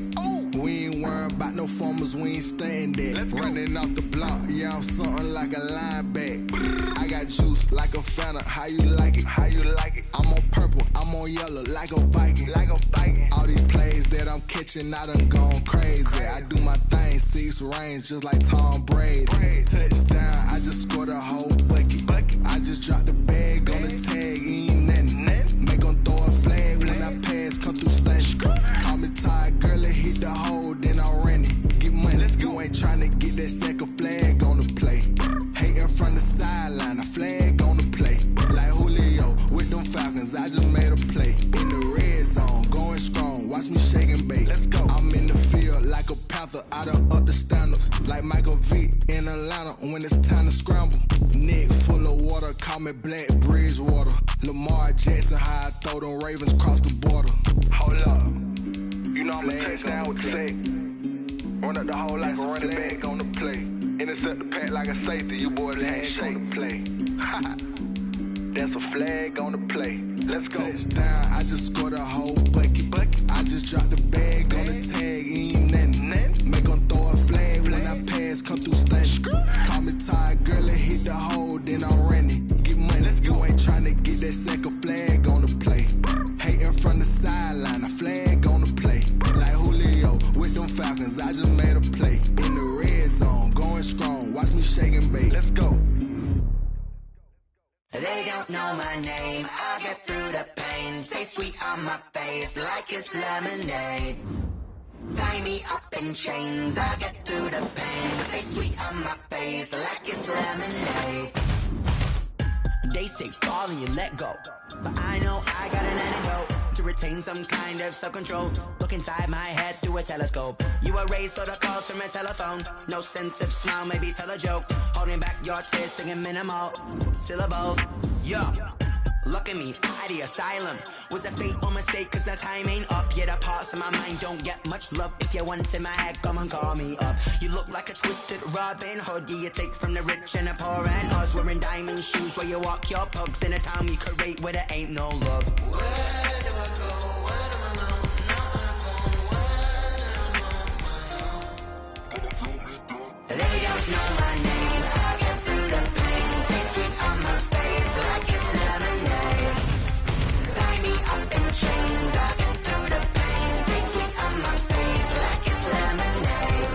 We ain't worrying about no formers, we ain't staying there. Running off the block, yeah, I'm something like a lineback. I got juice like a Fanta, how you like it? How you like it? I'm on purple, I'm on yellow, like a Viking. Like a Viking. All these plays that I'm catching, I done gone crazy. I do my thing, 6 range, just like Tom Brady. Touchdown, I just scored a whole bucket. I just dropped the bag on the tag, ain't nothing. Make 'em throw a flag when I pass, come through stunning. Call me tired, girl, and hit the hole, then I'm running. Get money, you ain't tryna get that second flag on the play. Hating from the sideline, a flag on the play. Like Julio with them Falcons, I just made a play. In the red zone, going strong, watch me shake and bake. Let's go. I'm in the field like a Panther, I done up the standards. Like Michael Vick in Atlanta when it's time to scramble. Neck full of water, call me Black Bridgewater. Lamar Jackson, how I throw them Ravens across the border. Hold up. You know I'm a touchdown with the sack. Run up the whole like a running back on the play. Intercept the pack like a safety. You boys ain't shake the play. That's a flag on the play. Let's go. Touchdown, I just scored a whole bucket. I just dropped the bag on the tag, ain't nothing. Make 'em throw a flag when I pass, come through stunning. Call me tired, girl, and hit the hole, then I'm running. Get money, you ain't tryna get that second flag on the play. Hating from the sideline, a flag on the play. Like Julio with them Falcons, I just made a play. In the red zone, going strong, watch me shake and bake. Let's go. They don't know my name, I'll get through the pain. Taste sweet on my face like it's lemonade. Tie me up in chains, I'll get through the pain. Taste sweet on my face like it's lemonade. They say fall and you let go, but I know I got an antidote to retain some kind of self-control. Look inside my head through a telescope. You were raised for the calls from a telephone. No sense of smile, maybe tell a joke. Holding back your tears, singing minimal syllables. Yeah, Look at me, out the asylum. Was a fate or mistake, cause the time ain't up. Yeah, the parts of my mind don't get much love. If you want in my head, come and call me up. You look like a twisted Robin Hood. Yeah, you take from the rich and the poor and us. Wearing diamond shoes where you walk your pugs in a town we could rate where there ain't no love. Where do I go? Where do I know? Not on the phone. When I'm on my own. They don't know my name. I get through the pain. Taste it on my face like it's lemonade. Tie me up in chains. I get through the pain. Taste it on my face like it's lemonade.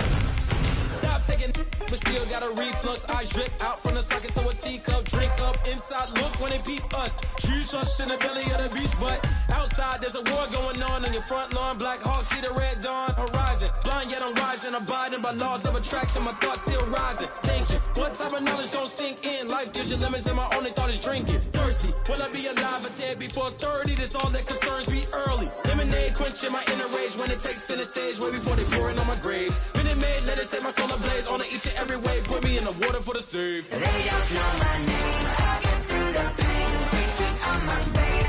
Stop taking, but still got a reflux. I drip out from the socket to a teacup. Drink up inside, look when they peep us. Huge us in the belly of the beast, but outside there's a war going on your front lawn. Black Hawk, see the red dawn horizon. Blind yet I'm rising, abiding by laws of attraction. My thoughts still rising, thinking what type of knowledge gon' sink in? Life gives you limits and my only thought is drinking. Thirsty, will I be alive or dead before 30? That's all that concerns me early. Lemonade quenching my inner rage when it takes to the stage way before they pouring on my grave. Minute Maid, let it set my soul ablaze on each and every way. Put me in the water for the save. They don't know my name. I get through the pain. Taste it on my face.